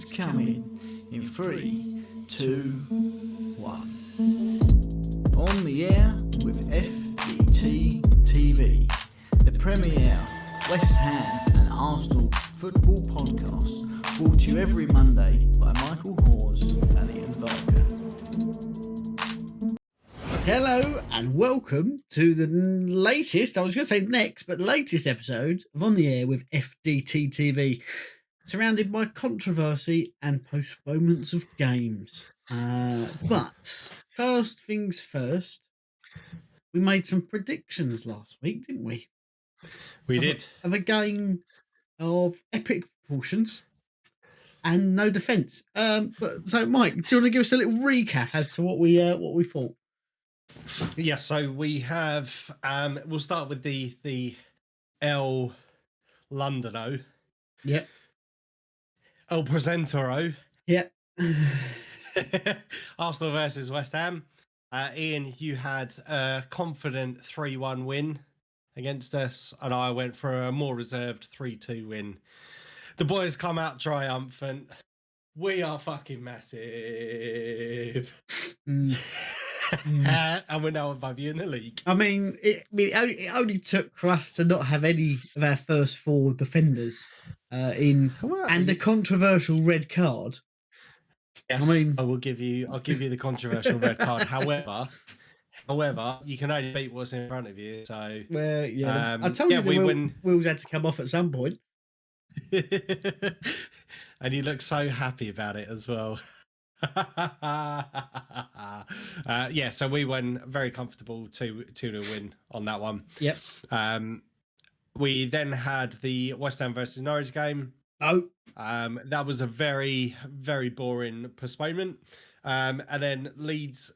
It's coming in 3, 2, 1. On the air with FDT-TV, the premier West Ham and Arsenal football podcast, brought to you every Monday by Michael Hawes and Ian Varker. Hello and welcome to the latest, I was going to say next, but the latest episode of On the Air with FDT-TV, surrounded by controversy and postponements of games. But first things first, we made some predictions last week, didn't we? We did. Of a game of epic proportions and no defence. So, Mike, do you want to give us a little recap as to what we thought? Yeah, so we have. We'll start with the El Londono. Yep. El Presentero. Yep. Arsenal versus West Ham. Ian, you had a confident 3-1 win against us, and I went for a more reserved 3-2 win. The boys come out triumphant. We are fucking massive. And we're now above you in the league. I mean, it only took for us to not have any of our first four defenders and a controversial red card. Yes, I mean, I'll give you the controversial red card. However, you can only beat what's in front of you. So, well, yeah, I told you the wheels had to come off at some point. And you look so happy about it as well. Yeah, so we won very comfortable 2-0 win on that one. Yep. We then had the West Ham versus Norwich game. Oh. That was a very, very boring postponement. And then Leeds,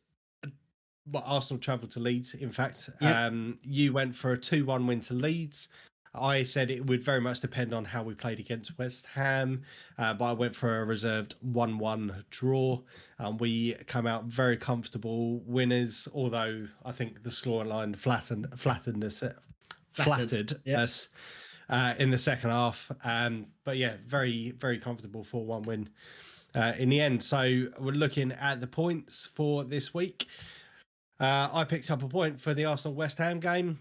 Arsenal travelled to Leeds, in fact. Yep. You went for a 2-1 win to Leeds. I said it would very much depend on how we played against West Ham, but I went for a reserved 1-1 draw. We come out very comfortable winners, although I think the scoreline flattered us in the second half. But yeah, very, very comfortable 4-1 win in the end. So we're looking at the points for this week. I picked up a point for the Arsenal-West Ham game.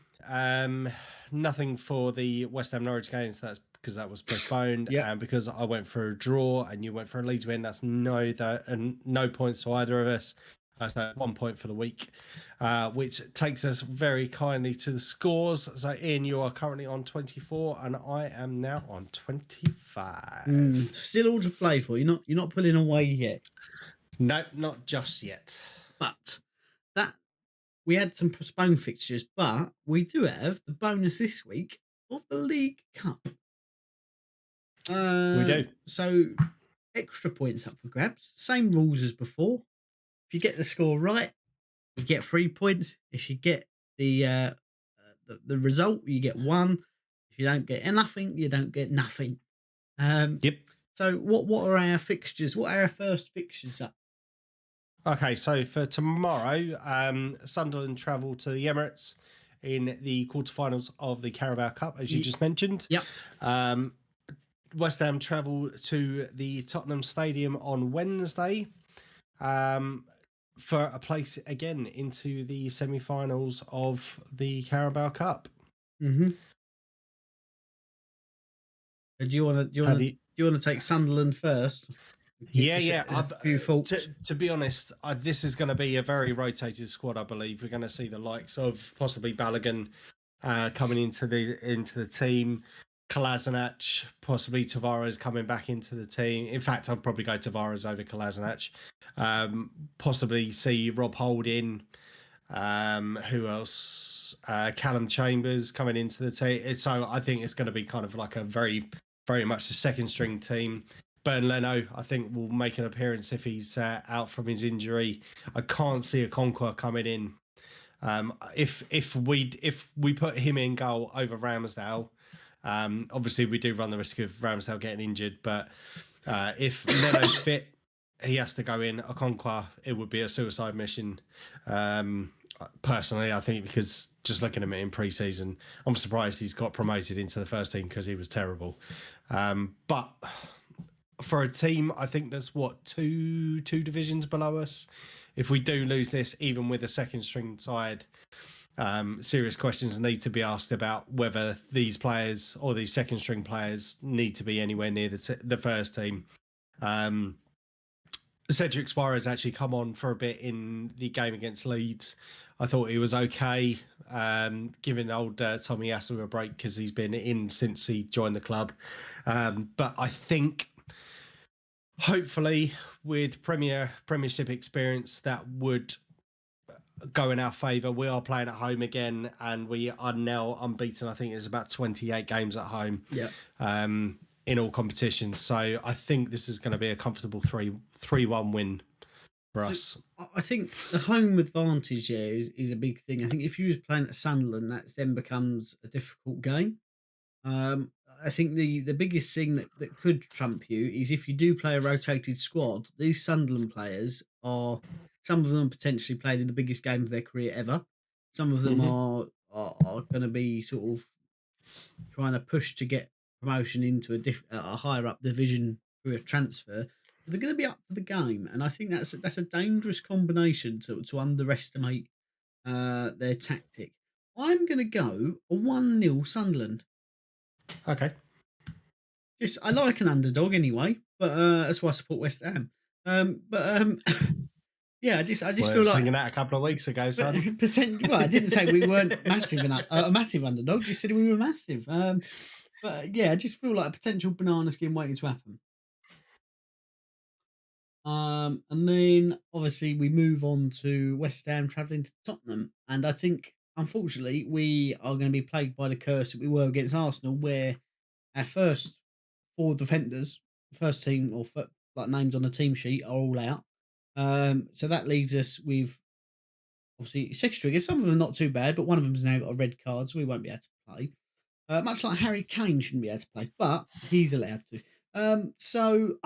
Nothing for the West Ham Norwich game, so that's because that was postponed. Yeah. And because I went for a draw and you went for a Leeds win, that's no points to either of us. So 1 point for the week, which takes us very kindly to the scores. So Ian, you are currently on 24 and I am now on 25. Still all to play for. You're not pulling away yet. No, not just yet. But we had some postponed fixtures, but we do have the bonus this week of the League Cup. We do. So extra points up for grabs. Same rules as before. If you get the score right, you get 3 points. If you get the result, you get 1. If you don't get nothing, you don't get nothing. Yep. So what are our fixtures? What are our first fixtures up? Okay, so for tomorrow, Sunderland travel to the Emirates in the quarterfinals of the Carabao Cup, as you just mentioned. Yep. West Ham travel to the Tottenham Stadium on Wednesday for a place again into the semi-finals of the Carabao Cup. Mm-hmm. Do you want to take Sunderland first? Yeah. To be honest, this is going to be a very rotated squad. I believe we're going to see the likes of possibly Balogun coming into the team, Kolasinac, possibly Tavares coming back into the team. In fact, I'd probably go Tavares over Kolasinac. Possibly see Rob Holding. Who else? Callum Chambers coming into the team. So I think it's going to be kind of like a very, very much a second string team. Bern Leno, I think, will make an appearance if he's out from his injury. I can't see a Conquer coming in. If we put him in goal over Ramsdale, obviously we do run the risk of Ramsdale getting injured. But if Leno's fit, he has to go in. A Conquer, it would be a suicide mission. Personally, I think, because just looking at him in pre-season, I'm surprised he's got promoted into the first team because he was terrible. But for a team, I think that's what two divisions below us. If we do lose this, even with a second string side, serious questions need to be asked about whether these players or these second string players need to be anywhere near the first team. Cedric Suarez actually come on for a bit in the game against Leeds. I thought he was okay, giving old Tommy Yasu a break because he's been in since he joined the club. But I think hopefully with Premiership experience, that would go in our favour. We are playing at home again, and we are now unbeaten. I think it's about 28 games at home. Yeah. In all competitions. So I think this is going to be a comfortable 3-1 win for us. I think the home advantage there is a big thing. I think if you was playing at Sunderland, that then becomes a difficult game. I think the biggest thing that could trump you is if you do play a rotated squad. These Sunderland players are, some of them potentially played in the biggest game of their career ever. Some of them are going to be sort of trying to push to get promotion into a higher up division through a transfer. They're going to be up for the game, and I think that's a dangerous combination to underestimate their tactic. I'm going to go a 1-0 Sunderland. Okay. I like an underdog anyway, but that's why I support West Ham. Yeah, I just feel like singing that a couple of weeks ago, son. Well, I didn't say we weren't a massive underdog. Just said we were massive. But yeah, I just feel like a potential banana skin waiting to happen. And then obviously we move on to West Ham travelling to Tottenham, and I think unfortunately we are going to be plagued by the curse that we were against Arsenal, where our first 4 defenders, first team or like names on the team sheet, are all out. So that leaves us with obviously 6 triggers. Some of them not too bad, but one of them's now got a red card, so we won't be able to play. Much like Harry Kane shouldn't be able to play, but he's allowed to. So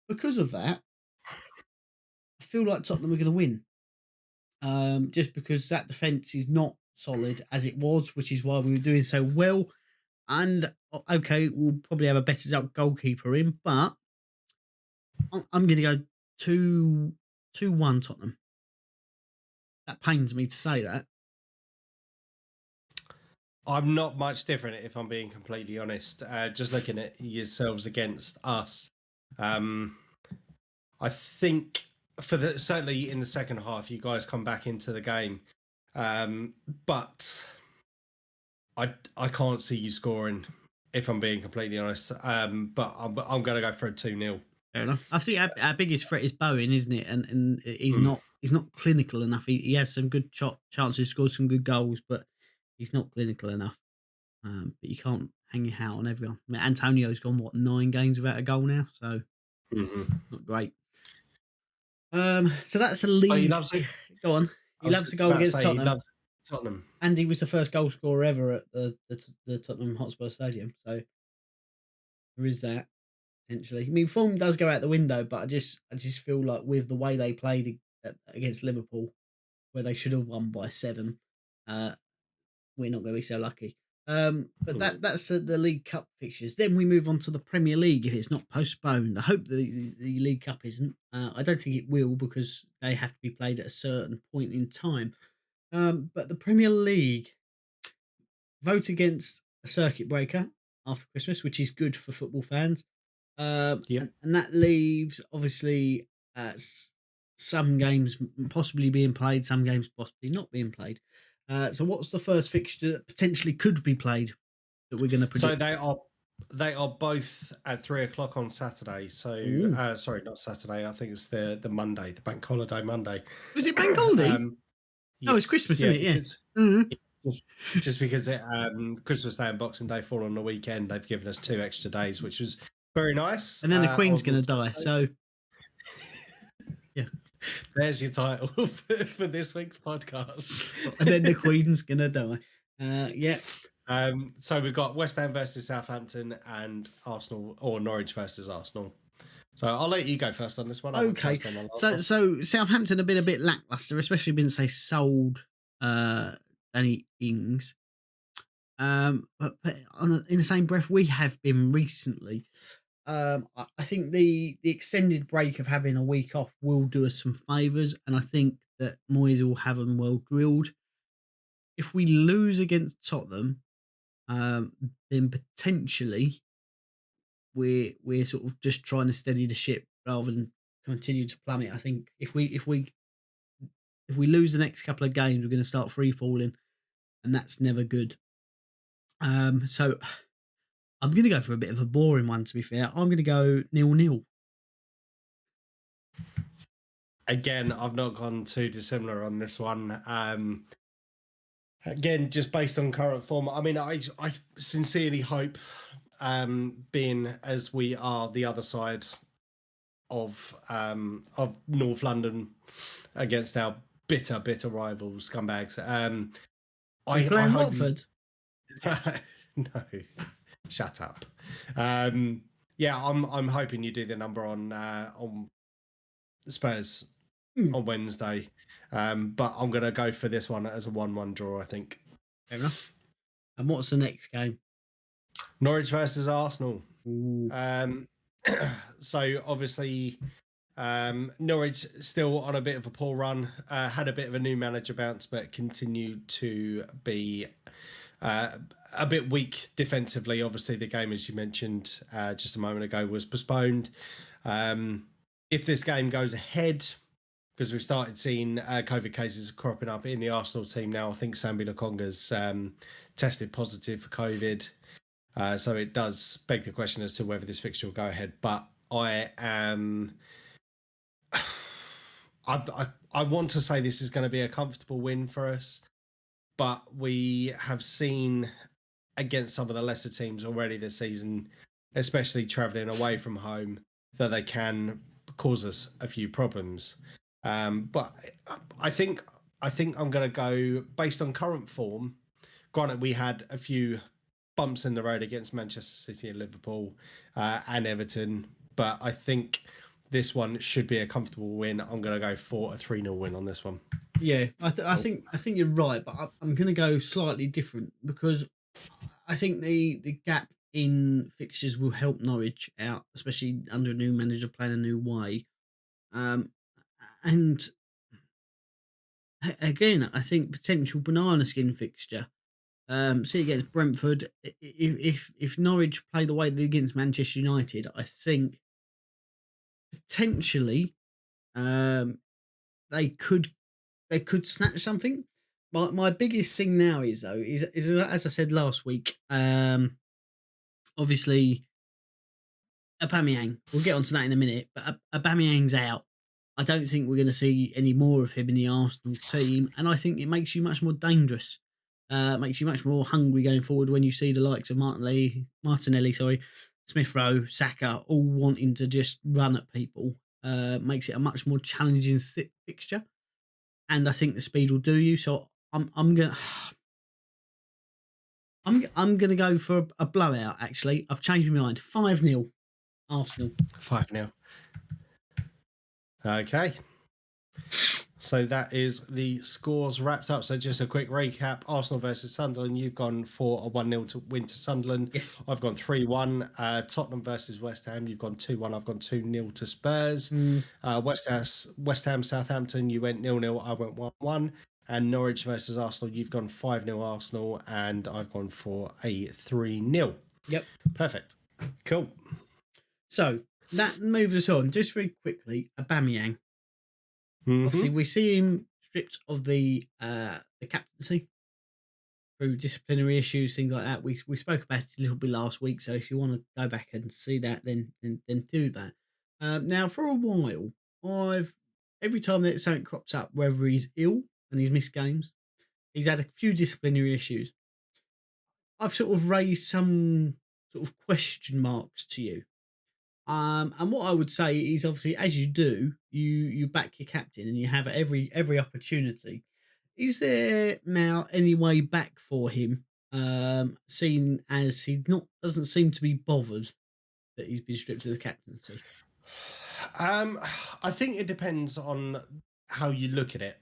because of that, I feel like Tottenham are going to win. Just because that defence is not solid as it was, which is why we were doing so well. And okay, we'll probably have a better goalkeeper in, but I'm going to go 2-1 Tottenham. That pains me to say that. I'm not much different, if I'm being completely honest. Just looking at yourselves against us, I think certainly in the second half, you guys come back into the game, but I can't see you scoring, if I'm being completely honest. But I'm going to go for a 2-0. Fair enough. I think our biggest threat is Bowen, isn't it? And he's not clinical enough. He has some good chances, scored some good goals, but he's not clinical enough. But you can't hang your hat on everyone. I mean, Antonio's gone 9 games without a goal now, so not great. So that's the league. Oh, he loves it. Go on. He loves to go against Tottenham. He loves Tottenham, and he was the first goal scorer ever at the Tottenham Hotspur Stadium. So there is that. Potentially, I mean, form does go out the window, but I just feel like with the way they played against Liverpool, where they should have won by 7, we're not going to be so lucky. But that's the League Cup fixtures. Then we move on to the Premier League if it's not postponed. I hope the League Cup isn't. I don't think it will because they have to be played at a certain point in time. But the Premier League vote against a circuit breaker after Christmas, which is good for football fans. And that leaves obviously some games possibly being played, some games possibly not being played. So what's the first fixture that potentially could be played that we're going to predict? So they are both at 3:00 on Saturday. So sorry, not Saturday. I think it's the Monday, the bank holiday Monday. Was it bank holiday? Yes, it's Christmas, isn't it? Yeah. Just because Christmas Day and Boxing Day fall on the weekend, they've given us 2 extra days, which was very nice. And then the Queen's going to die. So yeah, there's your title for this week's podcast. And then the Queen's going to die. Yeah. So we've got West Ham versus Southampton and Arsenal, or Norwich versus Arsenal. So I'll let you go first on this one. Okay. So Southampton have been a bit lackluster, especially since they sold Danny Ings. But in the same breath, we have been recently. I think the extended break of having a week off will do us some favours, and I think that Moyes will have them well drilled. If we lose against Tottenham, um, then potentially we're sort of just trying to steady the ship rather than continue to plummet. I think if we lose the next couple of games, we're going to start free falling, and that's never good. So I'm going to go for a bit of a boring one. To be fair, I'm going to go 0-0. Again, I've not gone too dissimilar on this one. Again, just based on current form, I mean, I sincerely hope, being as we are the other side of North London against our bitter rivals, scumbags. We're I playing hope Watford. no, shut up. Yeah, I'm hoping you do the number on Spurs on Wednesday, but I'm gonna go for this one as a 1-1 draw. I think. Fair enough. And what's the next game? Norwich versus Arsenal. Ooh. So obviously, Norwich still on a bit of a poor run. Had a bit of a new manager bounce, but continued to be a bit weak defensively. Obviously, the game, as you mentioned just a moment ago, was postponed. If this game goes ahead, because we've started seeing COVID cases cropping up in the Arsenal team now. I think Sambi Lokonga's tested positive for COVID. So it does beg the question as to whether this fixture will go ahead. But I am... I want to say this is going to be a comfortable win for us. But we have seen against some of the lesser teams already this season, especially travelling away from home, that they can cause us a few problems. But I think I'm going to go based on current form. Granted, we had a few bumps in the road against Manchester City and Liverpool and Everton, but I think this one should be a comfortable win. I'm going to go for a 3-0 win on this one. Yeah, I think you're right, but I'm going to go slightly different because I think the gap in fixtures will help Norwich out, especially under a new manager playing a new way. And again, I think potential banana skin fixture. See against Brentford. If Norwich play the way they did against Manchester United, I think potentially they could snatch something. My biggest thing now is as I said last week. Obviously, Aubameyang. We'll get onto that in a minute, but Aubameyang's out. I don't think we're going to see any more of him in the Arsenal team, and I think it makes you much more dangerous. Makes you much more hungry going forward when you see the likes of Martinelli, Smith Rowe, Saka, all wanting to just run at people. Makes it a much more challenging fixture, and I think the speed will do you. So I'm gonna I'm gonna go for a blowout. Actually, I've changed my mind. 5-0 Arsenal. 5-0. Okay. So that is the scores wrapped up. So just a quick recap. Arsenal versus Sunderland. You've gone for a 1-0 to win to Sunderland. Yes. I've gone 3-1. Tottenham versus West Ham. You've gone 2-1. I've gone 2-0 to Spurs. West Ham, Southampton. You went 0-0. I went 1-1. And Norwich versus Arsenal. You've gone 5-0 Arsenal. And I've gone for a 3-0. Yep. Perfect. Cool. So that moves us on just very quickly. Aubameyang. Obviously, we see him stripped of the captaincy through disciplinary issues, things like that. We spoke about it a little bit last week, so if you want to go back and see that, then do that. Now, for a while, every time that something crops up, whether he's ill and he's missed games, he's had a few disciplinary issues. I've sort of raised some sort of question marks to you. And what I would say is obviously, as you do, you back your captain and you have every opportunity. Is there now any way back for him, seeing as he doesn't seem to be bothered that he's been stripped of the captaincy? I think it depends on how you look at it.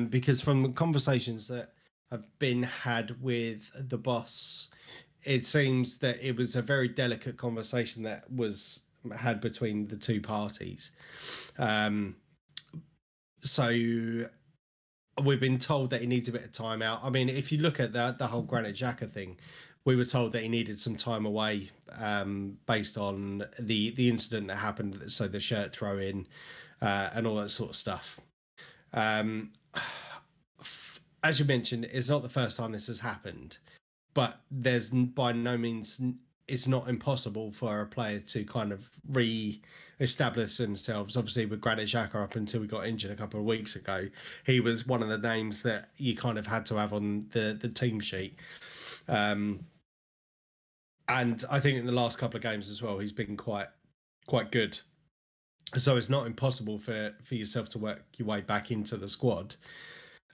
Because from conversations that have been had with the boss it seems that it was a very delicate conversation that was had between the two parties. So we've been told that he needs a bit of time out. I mean, if you look at the whole Granit Xhaka thing, we were told that he needed some time away based on the incident that happened, so the shirt throw in and all that sort of stuff. As you mentioned, it's not the first time this has happened, but there's by no means, it's not impossible for a player to kind of re-establish themselves. Obviously, with Granit Xhaka, up until we got injured a couple of weeks ago, he was one of the names that you kind of had to have on the team sheet. And I think in the last couple of games as well, he's been quite good. So it's not impossible for yourself to work your way back into the squad.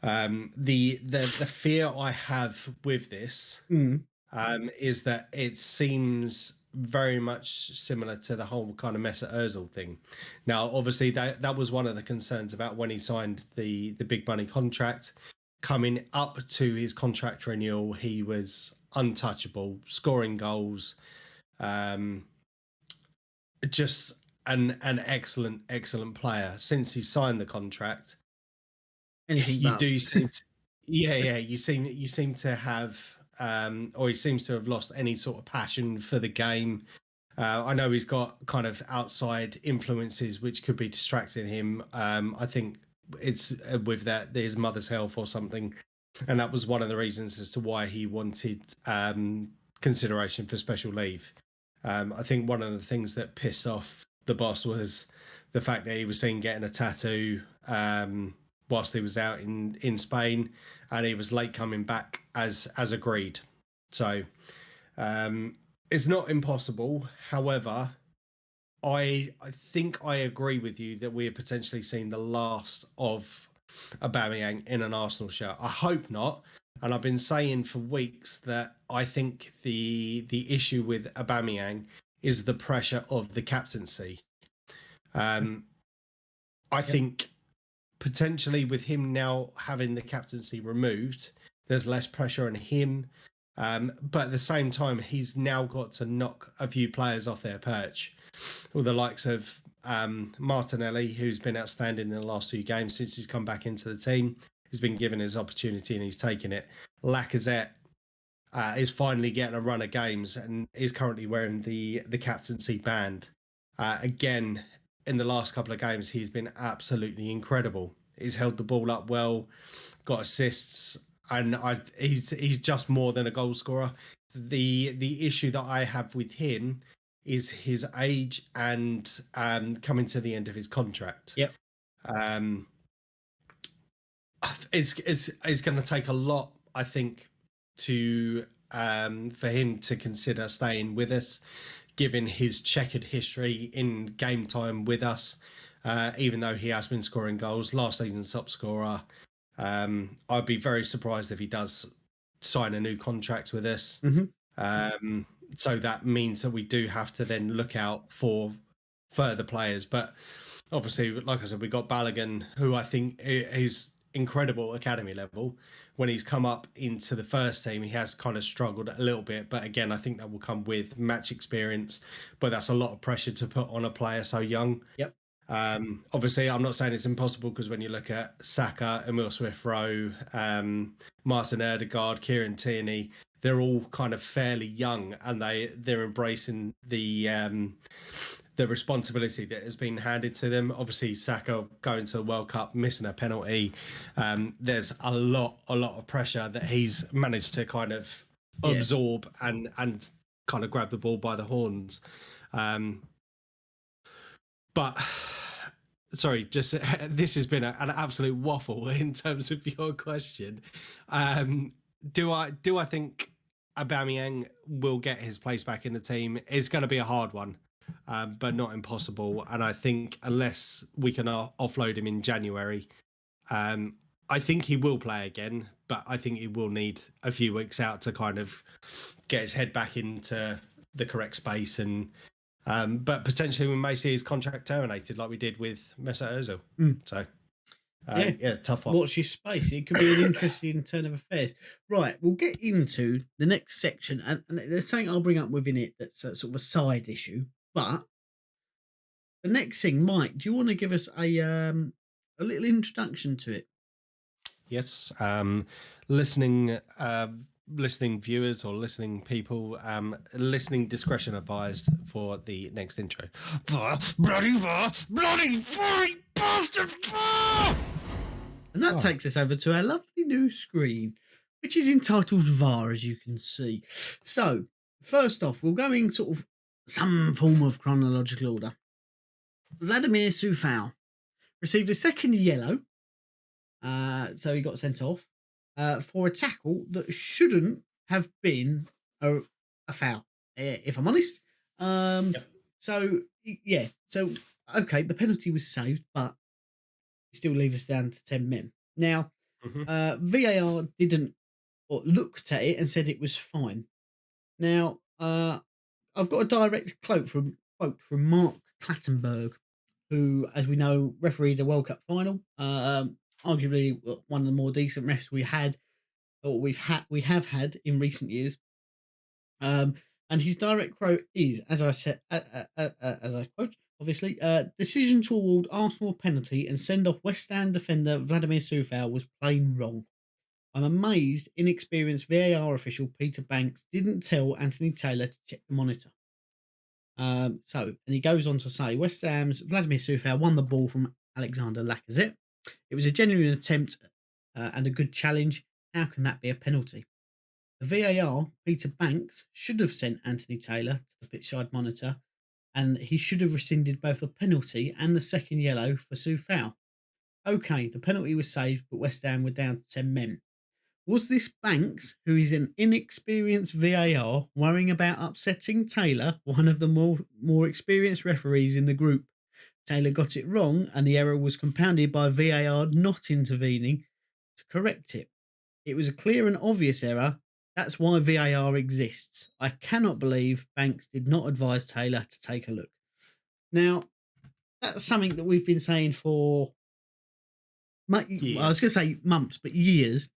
The fear I have with this is that it seems very much similar to the whole kind of Mesut Ozil thing. Now, obviously, that was one of the concerns about when he signed the big money contract. Coming up to his contract renewal, he was untouchable, scoring goals, just an excellent player. Since he signed the contract, you do seem to, you seem to have or he seems to have lost any sort of passion for the game. I know he's got kind of outside influences which could be distracting him. I think it's with that his mother's health or something, and that was one of the reasons as to why he wanted consideration for special leave. I think one of the things that pissed off the boss was the fact that he was seen getting a tattoo whilst he was out in Spain, and he was late coming back as agreed. So it's not impossible. However, I think I agree with you that we are potentially seeing the last of Aubameyang in an Arsenal shirt. I hope not. And I've been saying for weeks that I think the issue with Aubameyang is the pressure of the captaincy. I think potentially with him now having the captaincy removed, there's less pressure on him. But at the same time, he's now got to knock a few players off their perch. With the likes of Martinelli, who's been outstanding in the last few games since he's come back into the team. He's been given his opportunity and he's taken it. Lacazette is finally getting a run of games and is currently wearing the captaincy band. Again, in the last couple of games, he's been absolutely incredible. He's held the ball up well, got assists, and he's just more than a goal scorer. The issue that I have with him is his age and coming to the end of his contract. Yep. It's going to take a lot, I think, to for him to consider staying with us, given his checkered history in game time with us. Even though he has been scoring goals, last season's top scorer. I'd be very surprised if he does sign a new contract with us. Mm-hmm. So that means that we do have to then look out for further players. But obviously, like I said, we got Balogun, who I think is incredible academy level. When he's come up into the first team, he has kind of struggled a little bit. But again, I think that will come with match experience. But that's a lot of pressure to put on a player so young. Yep. Obviously, I'm not saying it's impossible, because when you look at Saka, Emil Smith-Rowe, Martin Odegaard, Kieran Tierney, they're all kind of fairly young, and they're embracing the responsibility that has been handed to them. Obviously, Saka going to the World Cup, missing a penalty. There's a lot of pressure that he's managed to kind of absorb and kind of grab the ball by the horns. But sorry, just this has been an absolute waffle in terms of your question. Do I think Aubameyang will get his place back in the team? It's going to be a hard one, but not impossible. And I think unless we can offload him in January, I think he will play again, but I think he will need a few weeks out to kind of get his head back into the correct space. And but potentially we may see his contract terminated like we did with Mesut Ozil. So Yeah. Yeah, tough one. Watch your space. It could be an interesting turn of affairs. Right, we'll get into the next section, and there's something I'll bring up within it that's sort of a side issue. But the next thing, Mike, do you want to give us a little introduction to it? Yes, listening, listening viewers or listening people, listening discretion advised for the next intro. Bloody furry bastard! And that Oh. takes us over to our lovely new screen, which is entitled VAR, as you can see. So, first off, we'll go in sort of some form of chronological order. Vladimir Sufal received a second yellow, so he got sent off for a tackle that shouldn't have been a foul, if I'm honest. Yep. So, yeah, so okay, the penalty was saved, but still leave us down to 10 men. Now, VAR didn't or looked at it and said it was fine. Now, I've got a direct quote from Mark Clattenburg, who, as we know, refereed a World Cup final. Arguably one of the more decent refs we have had in recent years. And his direct quote is, as I said, as I quote, obviously, decision to award Arsenal a penalty and send off West Ham defender Vladimir Sufal was plain wrong. I'm amazed inexperienced VAR official Peter Banks didn't tell Anthony Taylor to check the monitor. And he goes on to say, West Ham's Vladimir Sufal won the ball from Alexander Lacazette. It was a genuine attempt and a good challenge. How can that be a penalty? The VAR, Peter Banks, should have sent Anthony Taylor to the pitchside monitor, and he should have rescinded both the penalty and the second yellow for Sufal. Okay, the penalty was saved, but West Ham were down to 10 men. Was this Banks, who is an inexperienced VAR, worrying about upsetting Taylor, one of the more experienced referees in the group? Taylor got it wrong, and the error was compounded by VAR not intervening to correct it. It was a clear and obvious error. That's why VAR exists. I cannot believe Banks did not advise Taylor to take a look. Now, that's something that we've been saying for, I was going to say months, but years,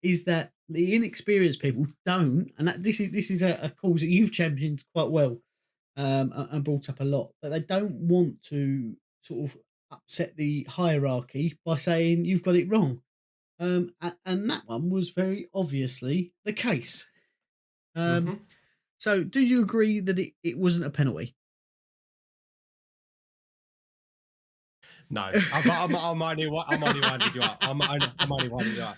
is that the inexperienced people don't, and this is a cause that you've championed quite well and brought up a lot, but they don't want to sort of upset the hierarchy by saying you've got it wrong. And that one was very obviously the case. So do you agree that it wasn't a penalty? No, I'm only winding you up. I'm only winding you up.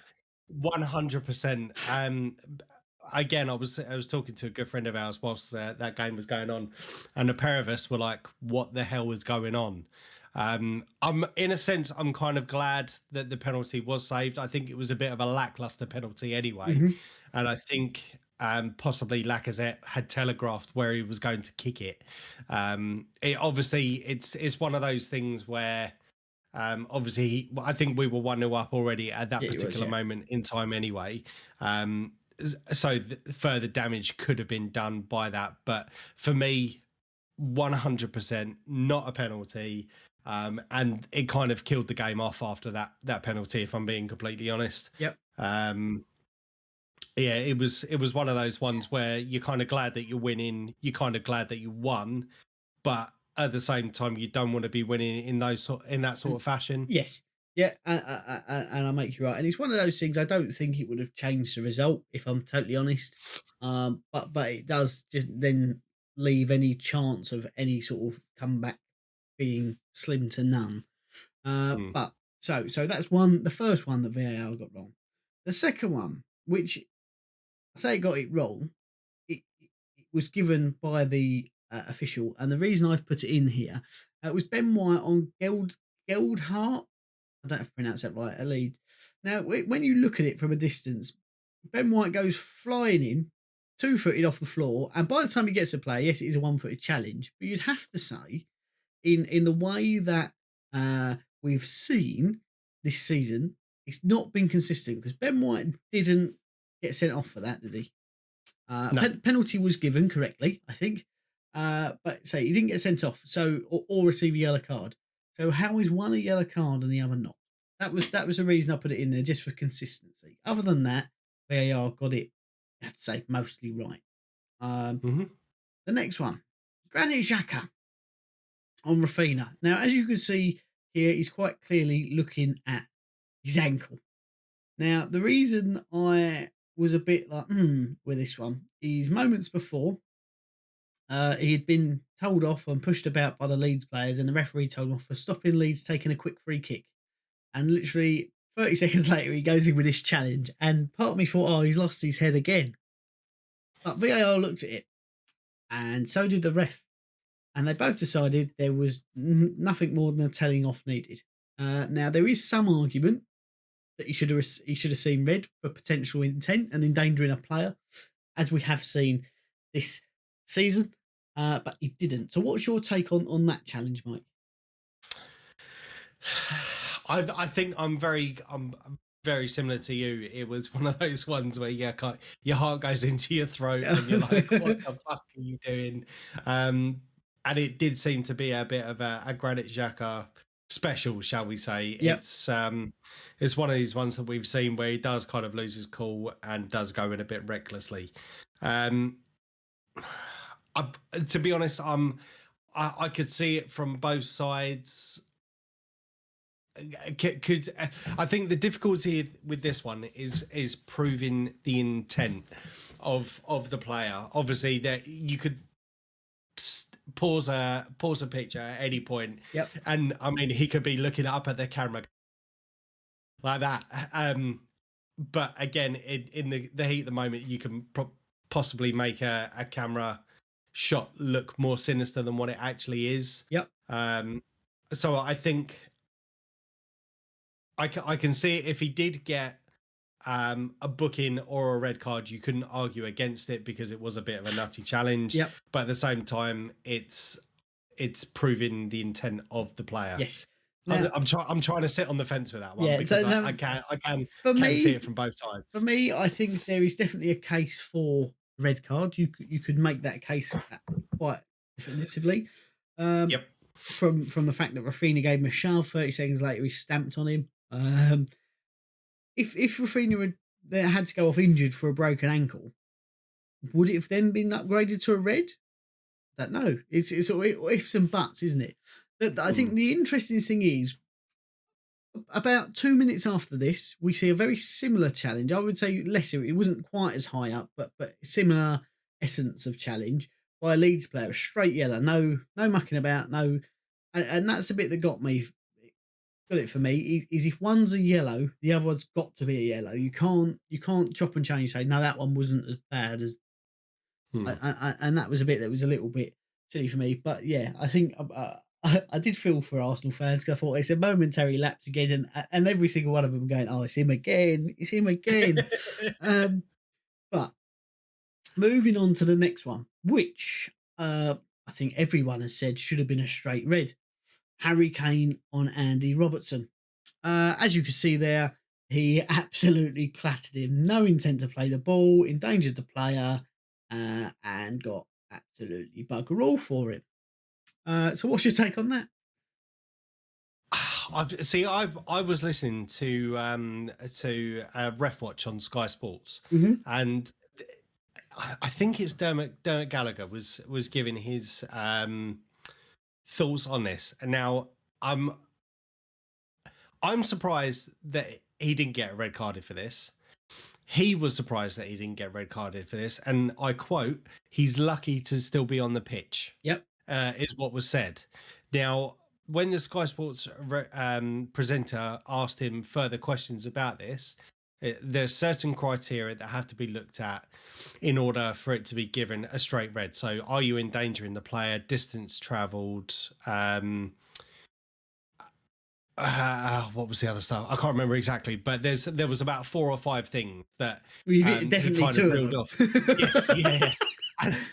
100%. Again, I was talking to a good friend of ours whilst that game was going on, and the pair of us were like, "What the hell was going on?" I'm in a sense, I'm kind of glad that the penalty was saved. I think it was a bit of a lackluster penalty anyway, and I think possibly Lacazette had telegraphed where he was going to kick it. It's one of those things where obviously I think we were 1-0 up already at that particular moment in time anyway. So further damage could have been done by that, but for me, 100% not a penalty. And it kind of killed the game off after that penalty, if I'm being completely honest. Yep. Yeah, it was one of those ones where you're kind of glad that you're winning, you're kind of glad that you won, but at the same time you don't want to be winning in that sort of fashion. Yes. Yeah, and I make you right. And it's one of those things, I don't think it would have changed the result, if I'm totally honest. But it does just then leave any chance of any sort of comeback being slim to none. But so that's the first one that VAR got wrong. The second one, which I say got it wrong, it was given by the official, and the reason I've put it in here, it was Ben White on Geldhart. I don't have to pronounce that right, a lead. Now, when you look at it from a distance, Ben White goes flying in, 2-footed off the floor, and by the time he gets to play, yes, it is a 1-footed challenge, but you'd have to say, in the way that we've seen this season, it's not been consistent, because Ben White didn't get sent off for that, did he? No. Penalty was given correctly, I think, but say he didn't get sent off, so or receive a yellow card. So how is one a yellow card and the other not? That was the reason I put it in there, just for consistency. Other than that, VAR got it, I have to say, mostly right. Um, Hmm. the next one, Granit Xhaka on Rafinha. Now, as you can see here, he's quite clearly looking at his ankle. Now, the reason I was a bit like, with this one is moments before, he had been told off and pushed about by the Leeds players, and the referee told him off for stopping Leeds taking a quick free kick. And literally 30 seconds later, he goes in with this challenge. And part of me thought, oh, he's lost his head again. But VAR looked at it, and so did the ref. And they both decided there was nothing more than a telling off needed. Now, there is some argument that he should have seen red for potential intent and endangering a player, as we have seen this season, but he didn't. So, what's your take on that challenge, Mike? I think I'm very similar to you. It was one of those ones where your heart goes into your throat and you're like, what the fuck are you doing? And it did seem to be a bit of a Granit Xhaka special, shall we say. Yep. It's one of these ones that we've seen where he does kind of lose his cool and does go in a bit recklessly. To be honest, I could see it from both sides. I think the difficulty with this one is proving the intent of the player. Obviously, that you could pause a picture at any point. Yep. And I mean, he could be looking up at the camera like that. But again, in the heat of the moment, you can possibly make a camera shot look more sinister than what it actually is. Yep. So I think I can see it. If he did get a booking or a red card, you couldn't argue against it because it was a bit of a nutty challenge. Yep. But at the same time, it's proving the intent of the player. Yes. Now, I'm trying to sit on the fence with that one, Yeah, because so I can me, see it from both sides. For me, I think there is definitely a case for red card. You could make that case quite definitively. Yep. From the fact that Rafinha gave him a shove, 30 seconds later he stamped on him. If Rafinha had to go off injured for a broken ankle, would it have then been upgraded to a red? I don't know. It's ifs and buts, isn't it? I think the interesting thing is, about 2 minutes after this, we see a very similar challenge. I would say lesser. It wasn't quite as high up, but similar essence of challenge by a Leeds player. Straight yellow, no mucking about, no. And that's the bit that got it for me. Is if one's a yellow, the other one's got to be a yellow. You can't chop and change. Say no, that one wasn't as bad as. And that was a bit that was a little bit silly for me. But yeah, I think I did feel for Arsenal fans, because I thought it's a momentary lapse again, and every single one of them going, "Oh, it's him again! It's him again!" But moving on to the next one, which I think everyone has said should have been a straight red. Harry Kane on Andy Robertson. As you can see there, he absolutely clattered him. No intent to play the ball, endangered the player, and got absolutely bugger all for him. So what's your take on that? I was listening to Ref Watch on Sky Sports, and I think it's Dermot Gallagher was giving his thoughts on this. And now I'm surprised that he didn't get red carded for this. He was surprised that he didn't get red carded for this, and I quote, "He's lucky to still be on the pitch." Yep, is what was said. Now, when the Sky Sports presenter asked him further questions about this, there's certain criteria that have to be looked at in order for it to be given a straight red. So, are you endangering the player? Distance travelled? What was the other stuff? I can't remember exactly, but there was about 4 or 5 things that definitely kind two of reeled off. Yes, yeah.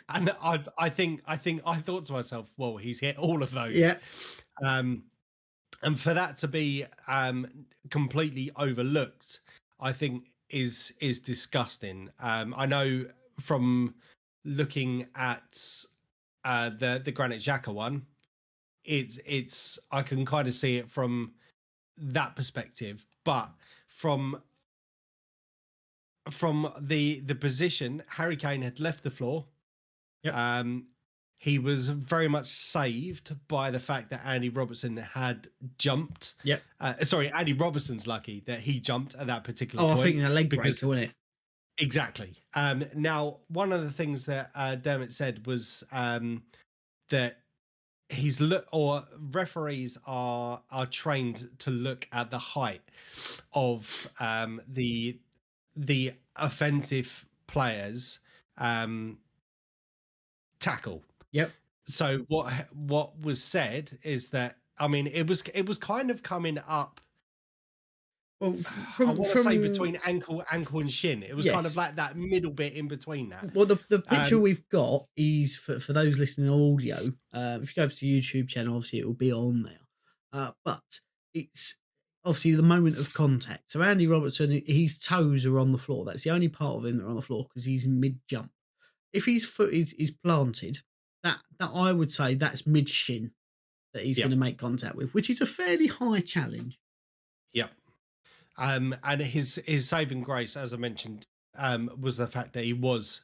And I think I thought to myself, well, he's hit all of those. Yeah. And for that to be completely overlooked, I think is disgusting. I know from looking at the Granit Xhaka one, it's I can kind of see it from that perspective, but from the position, Harry Kane had left the floor. Yep. He was very much saved by the fact that Andy Robertson had jumped. Yep. Sorry, Andy Robertson's lucky that he jumped at that particular Oh, I point. think a leg because breaker, wasn't it? exactly. Now, one of the things that Dermot said was that referees are trained to look at the height of the offensive players tackle. Yep. So what was said is that, I mean, it was kind of coming up. Well, I want to say between ankle and shin. It was kind of yes. like that middle bit in between that. Well, the picture we've got is for those listening on audio. If you go to the YouTube channel, obviously it will be on there. But it's obviously the moment of contact. So Andy Robertson, his toes are on the floor. That's the only part of him that are on the floor because he's mid jump. If his foot is planted, that I would say that's mid shin that he's Yep. going to make contact with, which is a fairly high challenge. Yep. And his saving grace, as I mentioned, was the fact that he was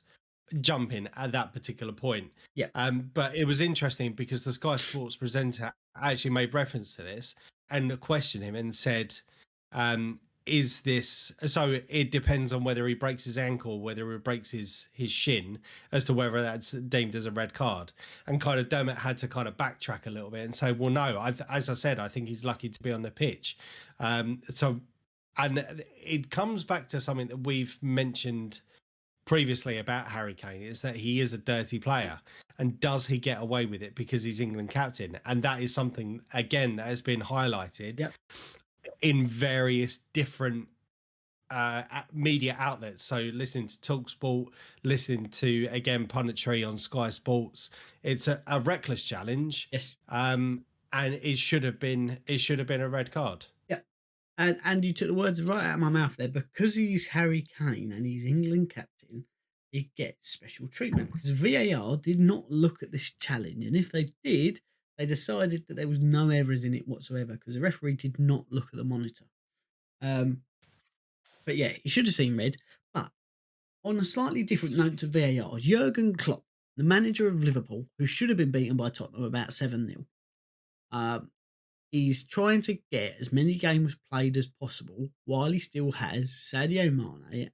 jumping at that particular point. Yeah. But it was interesting because the Sky Sports presenter actually made reference to this and questioned him and said, is this so? It depends on whether he breaks his ankle, whether he breaks his shin, as to whether that's deemed as a red card. And kind of Dermot had to kind of backtrack a little bit and say, well, no, as I said, I think he's lucky to be on the pitch. And it comes back to something that we've mentioned previously about Harry Kane, is that he is a dirty player, and does he get away with it because he's England captain? And that is something, again, that has been highlighted in various different media outlets. So listening to TalkSport, listening to, again, punditry on Sky Sports, it's a reckless challenge. Yes. And it should have been a red card. Yeah. And you took the words right out of my mouth there. Because he's Harry Kane and he's England captain, he gets special treatment because VAR did not look at this challenge. And if they did, they decided that there was no errors in it whatsoever because the referee did not look at the monitor. But yeah, he should have seen red. But on a slightly different note to VAR, Jurgen Klopp, the manager of Liverpool, who should have been beaten by Tottenham about 7-0, he's trying to get as many games played as possible while he still has Sadio Mane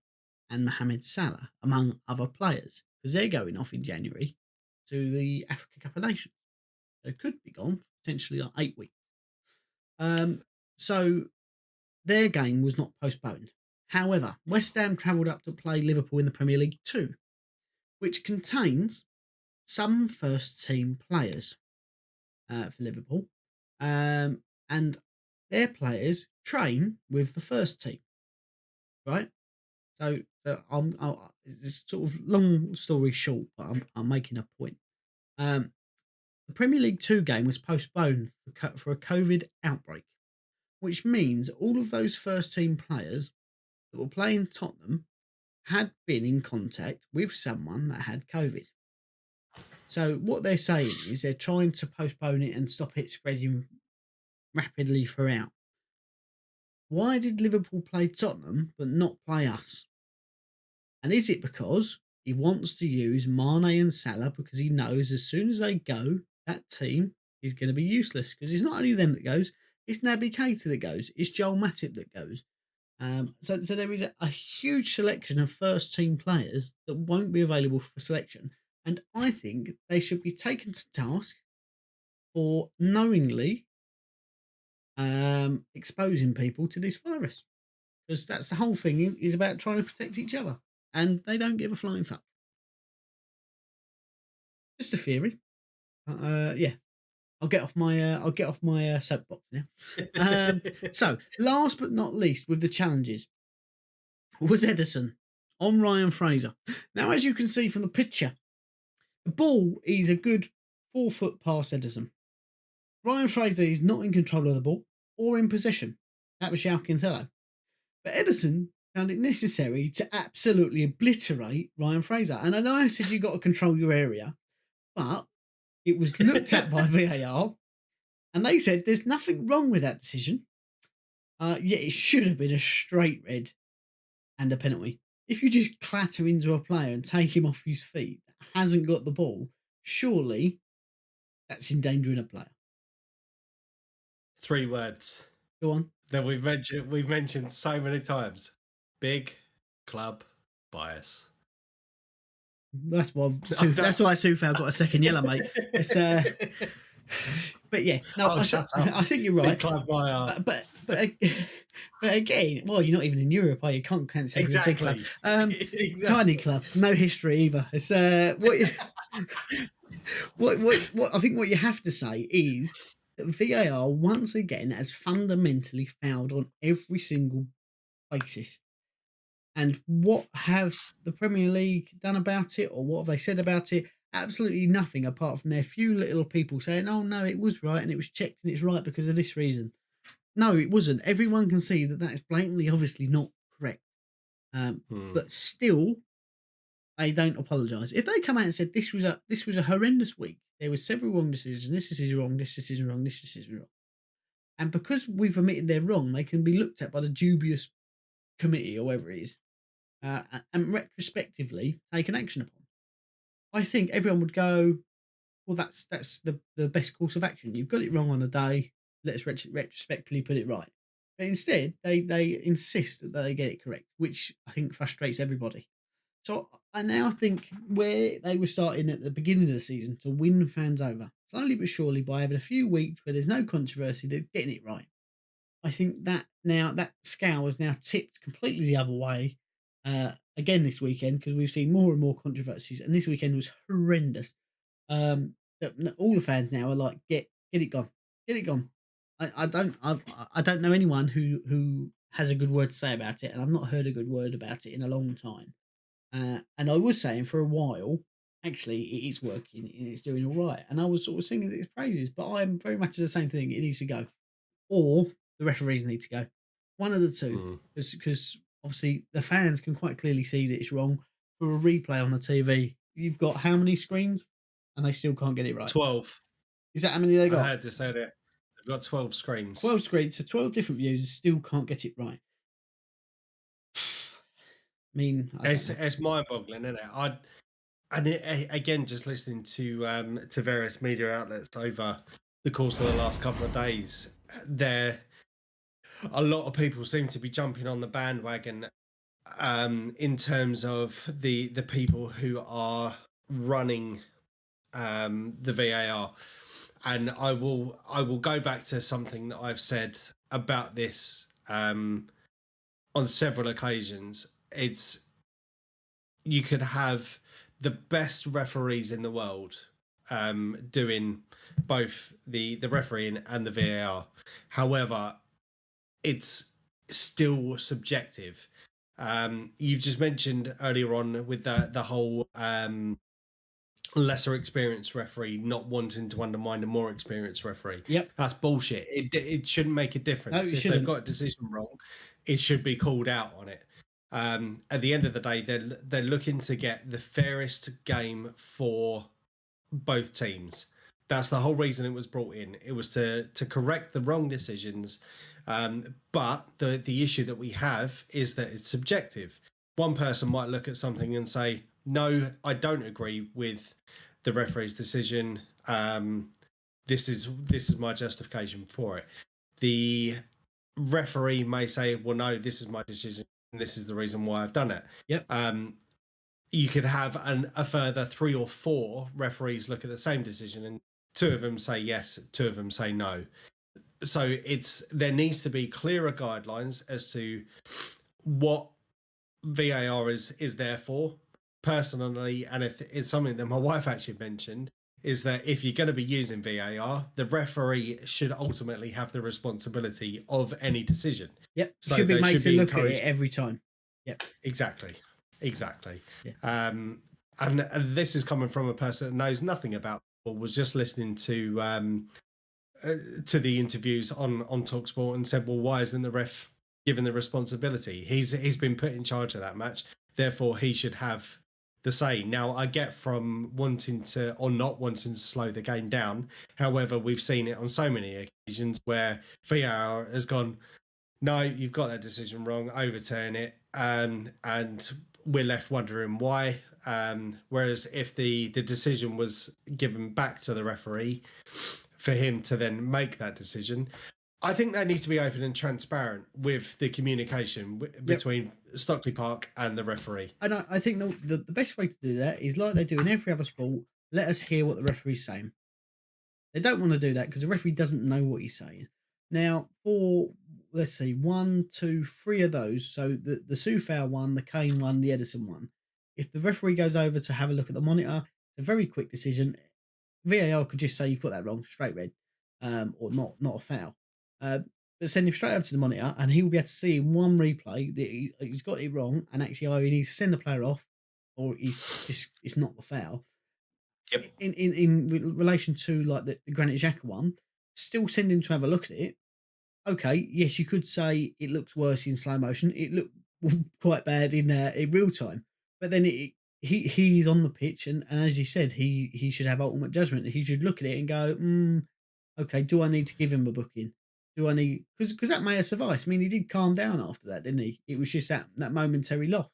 and Mohamed Salah, among other players, because they're going off in January to the Africa Cup of Nations. They could be gone for potentially like 8 weeks. So their game was not postponed. However, West Ham travelled up to play Liverpool in the Premier League 2, which contains some first-team players for Liverpool. And their players train with the first team, right? So it's sort of long story short, but I'm making a point. The Premier League 2 game was postponed for a COVID outbreak, which means all of those first team players that were playing Tottenham had been in contact with someone that had COVID. So what they're saying is they're trying to postpone it and stop it spreading rapidly throughout. Why did Liverpool play Tottenham but not play us? And is it because he wants to use Mane and Salah because he knows as soon as they go, that team is going to be useless? Because it's not only them that goes, it's Naby Keita that goes, it's Joel Matip that goes. So there is a huge selection of first team players that won't be available for selection. And I think they should be taken to task for knowingly exposing people to this virus, because that's the whole thing is about trying to protect each other, and they don't give a flying fuck. Just a theory. Yeah, I'll get off my soapbox now. So last but not least, with the challenges, was Edison on Ryan Fraser. Now, as you can see from the picture, the ball is a good 4 foot past Edison. Ryan Fraser is not in control of the ball or in possession. That was João Cancelo. But Edison found it necessary to absolutely obliterate Ryan Fraser. And I know I said you've got to control your area, but it was looked at by VAR, and they said there's nothing wrong with that decision. Yeah, it should have been a straight red and a penalty. If you just clatter into a player and take him off his feet that hasn't got the ball, surely that's endangering a player. 3 words Go on. that we've mentioned so many times. Big club bias. That's why I'm That's done. why Sufal got a second yellow, mate. It's but yeah, no, Oh, shut up. I think you're Big right. club bias. But again, well, you're not even in Europe, are you? Can't count yourself as a big club. Exactly. Tiny Exactly. club, no history either. It's what I think what you have to say is that VAR once again has fundamentally failed on every single basis. And what have the Premier League done about it, or what have they said about it? Absolutely nothing, apart from their few little people saying, "Oh no, it was right and it was checked and it's right because of this reason." No, it wasn't. Everyone can see that that is blatantly, obviously not correct. Hmm. But still, they don't apologise. If they come out and said this was a horrendous week, there was several wrong decisions. This is wrong. This decision wrong. This decision wrong. And because we've admitted they're wrong, they can be looked at by the dubious committee or whatever it is, and retrospectively taken action upon. I think everyone would go, well, that's the best course of action. You've got it wrong on the day. Let's retrospectively put it right. But instead, they insist that they get it correct, which I think frustrates everybody. So I now think where they were starting at the beginning of the season to win fans over, slowly but surely, by having a few weeks where there's no controversy, they're getting it right. I think that now that scale has now tipped completely the other way again this weekend because we've seen more and more controversies, and this weekend was horrendous. All the fans now are like, get it gone, get it gone. I don't know anyone who has a good word to say about it, and I've not heard a good word about it in a long time. And I was saying for a while, actually, it is working and it's doing all right. And I was sort of singing its praises, but I'm very much the same thing. It needs to go, or the referees need to go. One of the two, Hmm. because obviously the fans can quite clearly see that it's wrong. For a replay on the TV, you've got how many screens, and they still can't get it right. 12. Is that how many they I got? heard this earlier. They've got 12 screens. 12 screens, so 12 different views, and still can't get it right. I mean, I don't know. It's mind-boggling, isn't it? Again, just listening to various media outlets over the course of the last couple of days, there a lot of people seem to be jumping on the bandwagon in terms of the people who are running the VAR. And I will go back to something that I've said about this on several occasions. It's you could have the best referees in the world doing both the refereeing and the VAR. However, it's still subjective. You've just mentioned earlier on with the whole lesser experienced referee not wanting to undermine a more experienced referee. Yep. That's bullshit. It shouldn't make a difference. No, it If shouldn't. they've got a decision wrong, it should be called out on it. At the end of the day, they're looking to get the fairest game for both teams. That's the whole reason it was brought in. It was to correct the wrong decisions. But the issue that we have is that it's subjective. One person might look at something and say, "No, I don't agree with the referee's decision. This is my justification for it." The referee may say, "Well, no, this is my decision. And this is the reason why I've done it." Yep. You could have a further 3 or 4 referees look at the same decision, and 2 of them say yes, 2 of them say no. So there needs to be clearer guidelines as to what VAR is there for. Personally, and if it's something that my wife actually mentioned, is that if you're going to be using VAR, the referee should ultimately have the responsibility of any decision. Yep. So Should be they made should to be look at it encouraged. every time. Yep. Exactly. Yeah. And this is coming from a person that knows nothing about or was just listening to the interviews on Talksport and said, well, why isn't the ref given the responsibility? He's been put in charge of that match, therefore he should have the say. Now, I get from wanting to or not wanting to slow the game down. However, we've seen it on so many occasions where VAR has gone, no, you've got that decision wrong, overturn it, and we're left wondering why. Whereas if the decision was given back to the referee for him to then make that decision, I think they need to be open and transparent with the communication Yep. between Stockley Park and the referee. And I think the best way to do that is like they do in every other sport. Let us hear what the referee's saying. They don't want to do that because the referee doesn't know what he's saying. Now, for let's see, one, two, three of those. So the Sufau one, the Kane one, the Edison one. If the referee goes over to have a look at the monitor, it's a very quick decision. VAR could just say you've got that wrong, straight red, or not a foul. But send him straight over to the monitor, and he will be able to see in one replay that he's got it wrong, and actually either he needs to send the player off, or he's just it's not the foul. Yep. In relation to like the Granit Xhaka one, still send him to have a look at it. Okay, yes, you could say it looks worse in slow motion. It looked quite bad in real time, but then he's on the pitch, and as you said, he should have ultimate judgment. He should look at it and go, okay, do I need to give him a booking? Do I need because that may have sufficed. I mean, he did calm down after that, didn't he? It was just that momentary loss.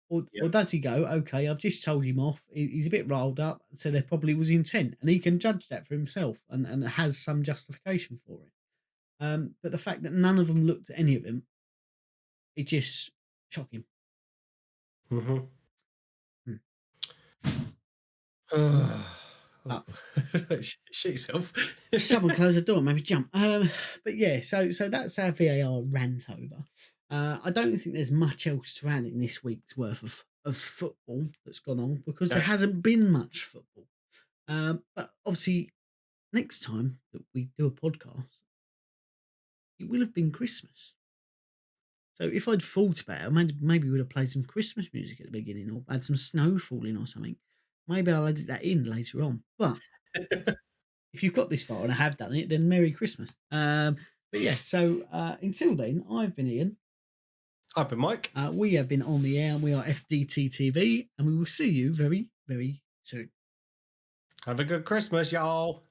Or Yep. does he go, okay, I've just told him off. He's a bit riled up, so there probably was intent, and he can judge that for himself and has some justification for it. But the fact that none of them looked at any of him, it just shocking. Mm-hmm. Hmm. Oh. Shoot yourself. Someone close the door, maybe jump. But yeah, so that's our VAR rant over. I don't think there's much else to add in this week's worth of football that's gone on because there hasn't been much football. But obviously, next time that we do a podcast, it will have been Christmas. So if I'd thought about it, maybe we would have played some Christmas music at the beginning or had some snow falling or something. Maybe I'll edit that in later on. But if you've got this far and I have done it, then Merry Christmas. But yeah, so until then, I've been Ian. I've been Mike. We have been on the air. We are FDT-TV, and we will see you very, very soon. Have a good Christmas, y'all.